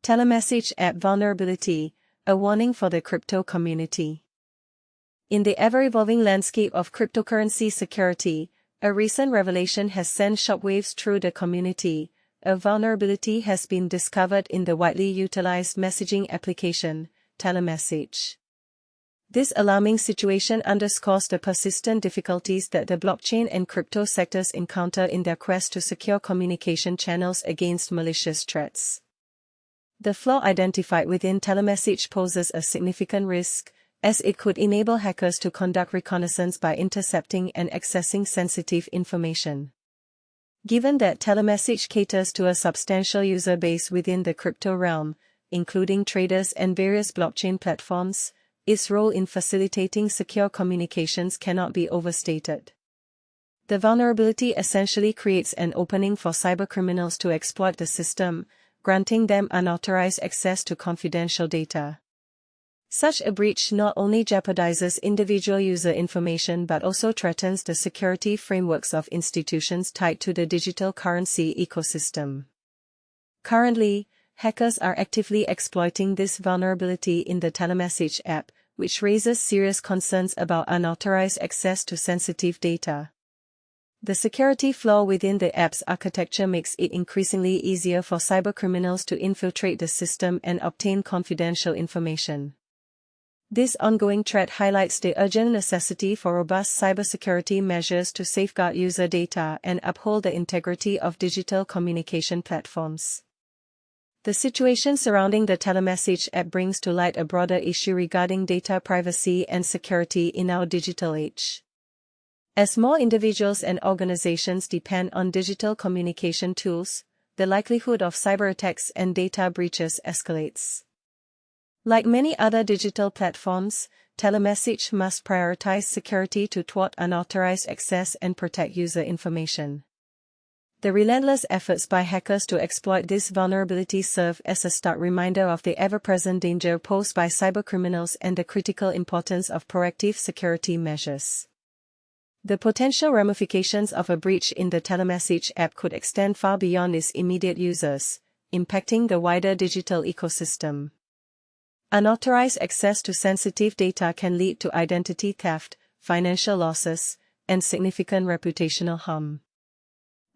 TeleMessage app vulnerability, a warning for the crypto community. In the ever-evolving landscape of cryptocurrency security, a recent revelation has sent shockwaves through the community. A vulnerability has been discovered in the widely utilized messaging application, TeleMessage. This alarming situation underscores the persistent difficulties that the blockchain and crypto sectors encounter in their quest to secure communication channels against malicious threats. The flaw identified within TeleMessage poses a significant risk, as it could enable hackers to conduct reconnaissance by intercepting and accessing sensitive information. Given that TeleMessage caters to a substantial user base within the crypto realm, including traders and various blockchain platforms, its role in facilitating secure communications cannot be overstated. The vulnerability essentially creates an opening for cybercriminals to exploit the system, granting them unauthorized access to confidential data. Such a breach not only jeopardizes individual user information but also threatens the security frameworks of institutions tied to the digital currency ecosystem. Currently, hackers are actively exploiting this vulnerability in the TeleMessage app, which raises serious concerns about unauthorized access to sensitive data. The security flaw within the app's architecture makes it increasingly easier for cybercriminals to infiltrate the system and obtain confidential information. This ongoing threat highlights the urgent necessity for robust cybersecurity measures to safeguard user data and uphold the integrity of digital communication platforms. The situation surrounding the TeleMessage app brings to light a broader issue regarding data privacy and security in our digital age. As more individuals and organizations depend on digital communication tools, the likelihood of cyber attacks and data breaches escalates. Like many other digital platforms, TeleMessage must prioritize security to thwart unauthorized access and protect user information. The relentless efforts by hackers to exploit this vulnerability serve as a stark reminder of the ever-present danger posed by cybercriminals and the critical importance of proactive security measures. The potential ramifications of a breach in the TeleMessage app could extend far beyond its immediate users, impacting the wider digital ecosystem. Unauthorized access to sensitive data can lead to identity theft, financial losses, and significant reputational harm.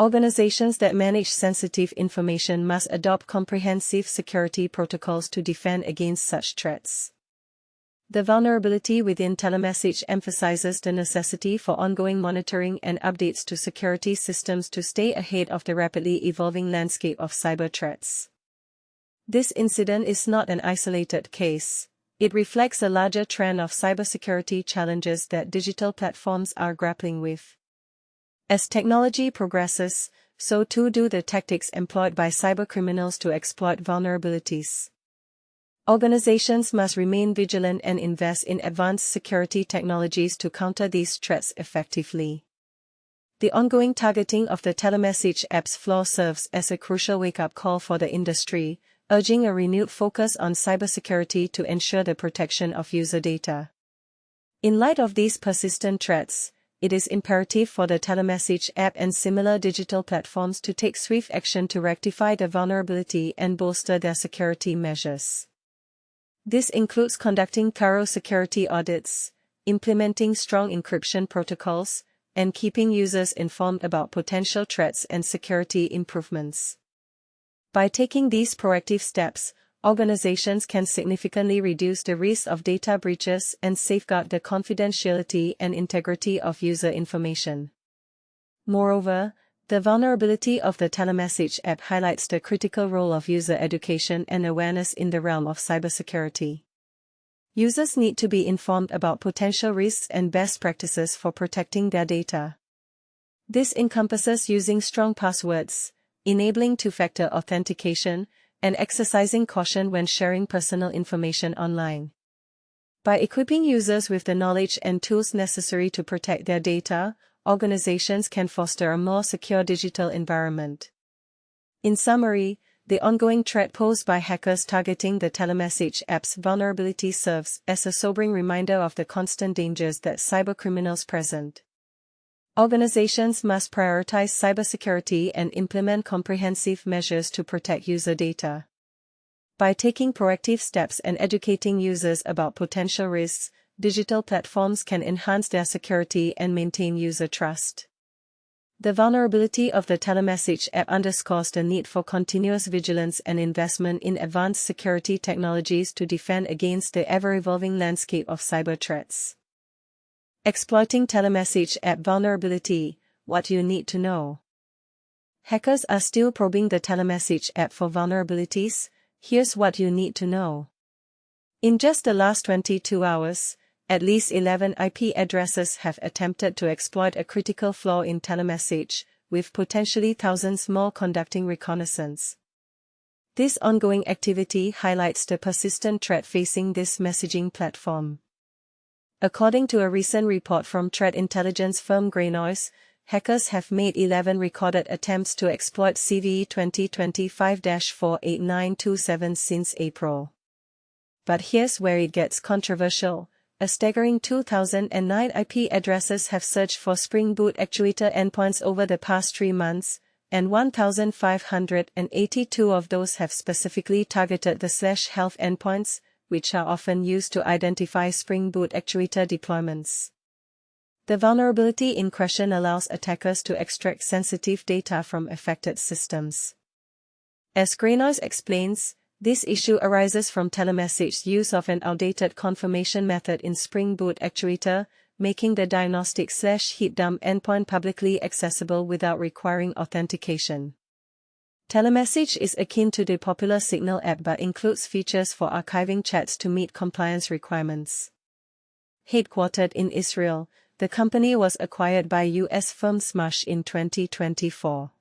Organizations that manage sensitive information must adopt comprehensive security protocols to defend against such threats. The vulnerability within TeleMessage emphasizes the necessity for ongoing monitoring and updates to security systems to stay ahead of the rapidly evolving landscape of cyber threats. This incident is not an isolated case. It reflects a larger trend of cybersecurity challenges that digital platforms are grappling with. As technology progresses, so too do the tactics employed by cybercriminals to exploit vulnerabilities. Organizations must remain vigilant and invest in advanced security technologies to counter these threats effectively. The ongoing targeting of the TeleMessage app's flaw serves as a crucial wake-up call for the industry, urging a renewed focus on cybersecurity to ensure the protection of user data. In light of these persistent threats, it is imperative for the TeleMessage app and similar digital platforms to take swift action to rectify the vulnerability and bolster their security measures. This includes conducting thorough security audits, implementing strong encryption protocols, and keeping users informed about potential threats and security improvements. By taking these proactive steps, organizations can significantly reduce the risk of data breaches and safeguard the confidentiality and integrity of user information. Moreover, the vulnerability of the TeleMessage app highlights the critical role of user education and awareness in the realm of cybersecurity. Users need to be informed about potential risks and best practices for protecting their data. This encompasses using strong passwords, enabling two-factor authentication, and exercising caution when sharing personal information online. By equipping users with the knowledge and tools necessary to protect their data, organizations can foster a more secure digital environment. In summary, the ongoing threat posed by hackers targeting the TeleMessage app's vulnerability serves as a sobering reminder of the constant dangers that cybercriminals present. Organizations must prioritize cybersecurity and implement comprehensive measures to protect user data. By taking proactive steps and educating users about potential risks, digital platforms can enhance their security and maintain user trust. The vulnerability of the TeleMessage app underscores the need for continuous vigilance and investment in advanced security technologies to defend against the ever-evolving landscape of cyber threats. Exploiting TeleMessage app vulnerability: what you need to know. Hackers are still probing the TeleMessage app for vulnerabilities. Here's what you need to know. In just the last 22 hours, at least 11 IP addresses have attempted to exploit a critical flaw in TeleMessage, with potentially thousands more conducting reconnaissance. This ongoing activity highlights the persistent threat facing this messaging platform. According to a recent report from threat intelligence firm Greynoise, hackers have made 11 recorded attempts to exploit CVE 2025-48927 since April. But here's where it gets controversial. A staggering 2,009 IP addresses have searched for Spring Boot actuator endpoints over the past 3 months, and 1,582 of those have specifically targeted the /health endpoints, which are often used to identify Spring Boot actuator deployments. The vulnerability in question allows attackers to extract sensitive data from affected systems. As Greynoise explains, this issue arises from TeleMessage's use of an outdated confirmation method in Spring Boot actuator, making the diagnostic/heat dump endpoint publicly accessible without requiring authentication. TeleMessage is akin to the popular Signal app but includes features for archiving chats to meet compliance requirements. Headquartered in Israel, the company was acquired by US firm Smush in 2024.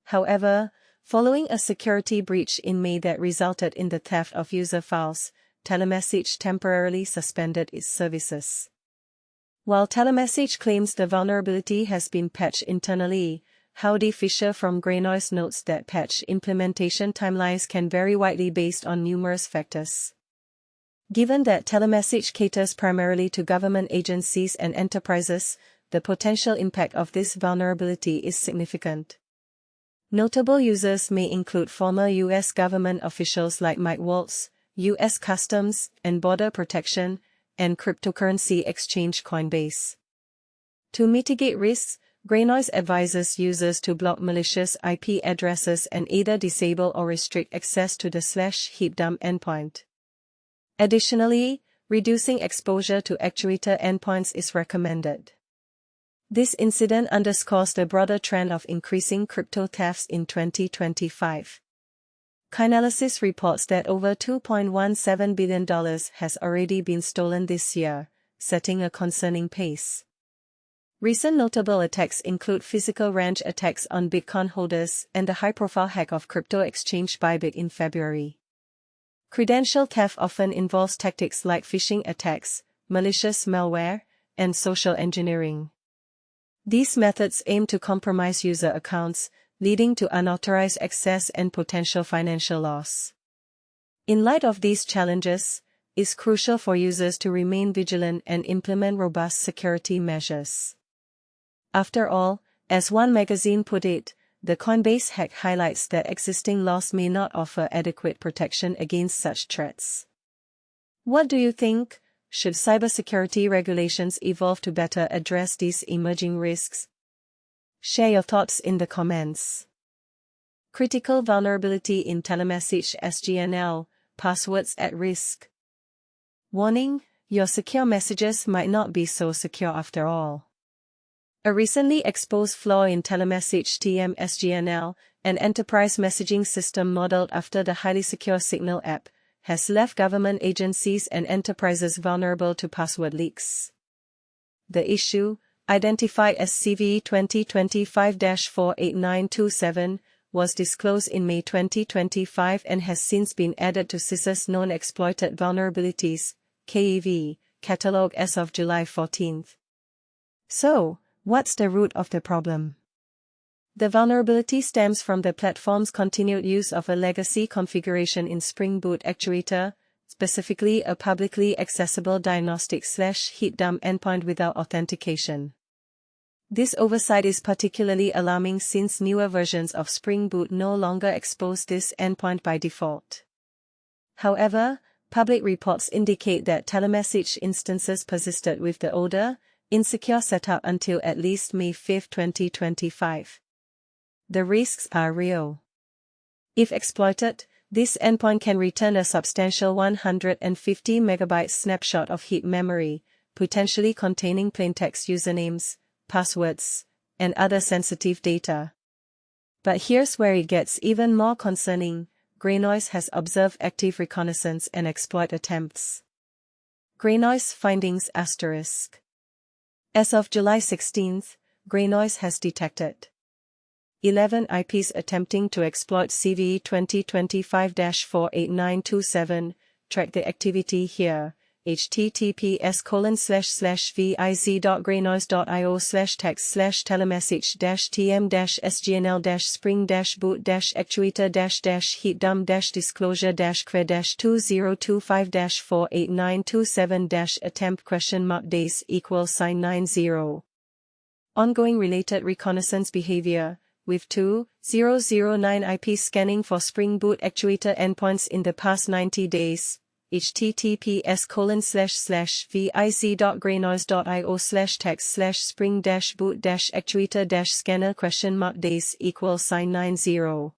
However, following a security breach in May that resulted in the theft of user files, TeleMessage temporarily suspended its services. While TeleMessage claims the vulnerability has been patched internally, Howdy Fisher from Greynoise notes that patch implementation timelines can vary widely based on numerous factors. Given that TeleMessage caters primarily to government agencies and enterprises, the potential impact of this vulnerability is significant. Notable users may include former U.S. government officials like Mike Waltz, U.S. Customs and Border Protection, and cryptocurrency exchange Coinbase. To mitigate risks, Greynoise advises users to block malicious IP addresses and either disable or restrict access to the /heat dump endpoint. Additionally, reducing exposure to actuator endpoints is recommended. This incident underscores the broader trend of increasing crypto thefts in 2025. Chainalysis reports that over $2.17 billion has already been stolen this year, setting a concerning pace. Recent notable attacks include physical range attacks on Bitcoin holders and the high-profile hack of crypto exchange Bybit in February. Credential theft often involves tactics like phishing attacks, malicious malware, and social engineering. These methods aim to compromise user accounts, leading to unauthorized access and potential financial loss. In light of these challenges, it's crucial for users to remain vigilant and implement robust security measures. After all, as one magazine put it, the Coinbase hack highlights that existing laws may not offer adequate protection against such threats. What do you think? Should cybersecurity regulations evolve to better address these emerging risks? Share your thoughts in the comments. Critical vulnerability in TeleMessage SGNL, passwords at risk. Warning: your secure messages might not be so secure after all. A recently exposed flaw in TeleMessage SGNL, an enterprise messaging system modeled after the highly secure Signal app, has left government agencies and enterprises vulnerable to password leaks. The issue, identified as CVE 2025-48927, was disclosed in May 2025 and has since been added to CISA's Known Exploited Vulnerabilities (KEV) catalog as of July 14. So, what's the root of the problem? The vulnerability stems from the platform's continued use of a legacy configuration in Spring Boot actuator, specifically a publicly accessible diagnostic/heat dump endpoint without authentication. This oversight is particularly alarming since newer versions of Spring Boot no longer expose this endpoint by default. However, public reports indicate that TeleMessage instances persisted with the older, insecure setup until at least May 5, 2025. The risks are real. If exploited, this endpoint can return a substantial 150 MB snapshot of heap memory, potentially containing plaintext usernames, passwords, and other sensitive data. But here's where it gets even more concerning. Greynoise has observed active reconnaissance and exploit attempts. Greynoise findings *. As of July 16, Greynoise has detected 11 IPs attempting to exploit CVE 2025-48927. Track the activity here. https://v.greynoise.io/text/telemessage-tm-sgnl-spring-boot-actuator-dash heapdump-disclosure-cred-20255-48927-attempt ? Ongoing related reconnaissance behavior, with 2009 IPs scanning for Spring Boot actuator endpoints in the past 90 days. https://viz.greynoise.io/text/spring-boot-actuator-scanner?days =90.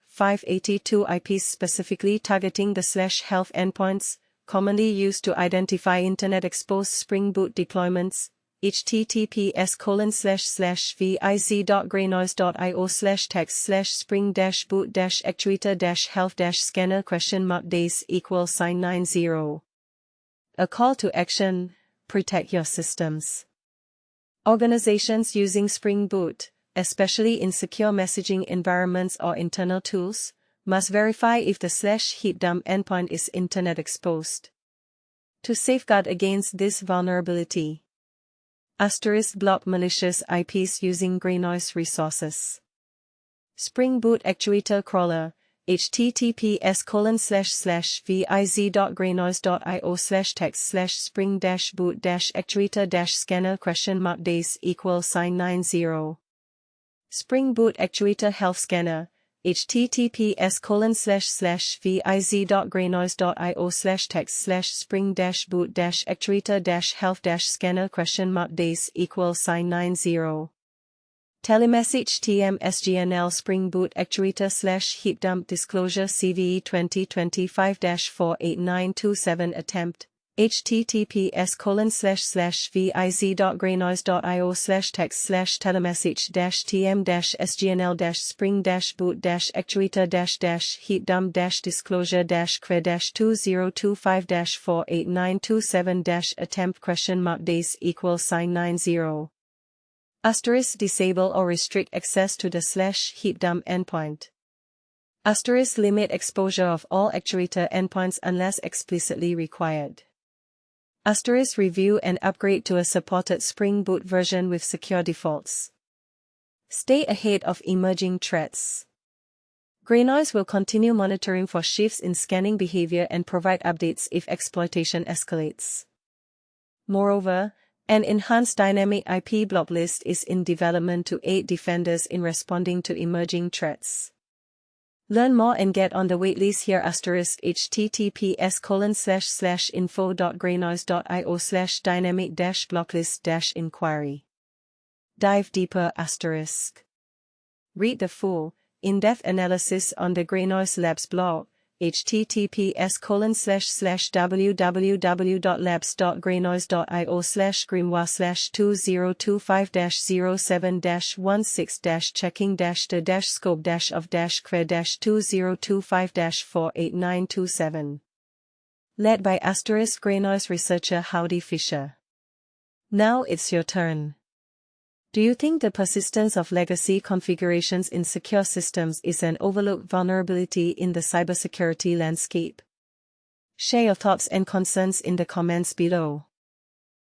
582 IPs specifically targeting the /health endpoints, commonly used to identify Internet-exposed Spring Boot deployments. https://viz.greynoise.io/text/spring-boot-actuator-health-scanner?days =90. A call to action: protect your systems. Organizations using Spring Boot, especially in secure messaging environments or internal tools, must verify if the /heapdump endpoint is Internet exposed. To safeguard against this vulnerability, *block malicious IPs using Greynoise resources. Spring Boot actuator crawler, https://viz.greynoise.io/text/spring-boot-actuator-scanner?days =90. Spring Boot actuator health scanner, https://viz.greynoise.io/text/spring-boot-actuator-health-scanner?days =90. TeleMessage TM SGNL Spring Boot actuator/heapdump disclosure CVE 2025-48927 attempt. https://viz.greynoise.io/text/telemessage-tm-sgnl-spring-boot-actuator-heapdump-disclosure-cred-2025-48927 *days =90. Disable or restrict access to the /heapdump endpoint. * limit exposure of all actuator endpoints unless explicitly required. * review and upgrade to a supported Spring Boot version with secure defaults. Stay ahead of emerging threats. Greynoise will continue monitoring for shifts in scanning behavior and provide updates if exploitation escalates. Moreover, an enhanced dynamic IP block list is in development to aid defenders in responding to emerging threats. Learn more and get on the waitlist here. https://info.greynoise.io/dynamic-blocklist-inquiry. Dive deeper. Read the full, in-depth analysis on the Greynoise Labs blog. https://www.labs.greynoise.io/grimoire/2025-07-16-checking-the-scope-of-cred-2025-48927. Led by Greynoise researcher Howdy Fisher. Now it's your turn. Do you think the persistence of legacy configurations in secure systems is an overlooked vulnerability in the cybersecurity landscape? Share your thoughts and concerns in the comments below.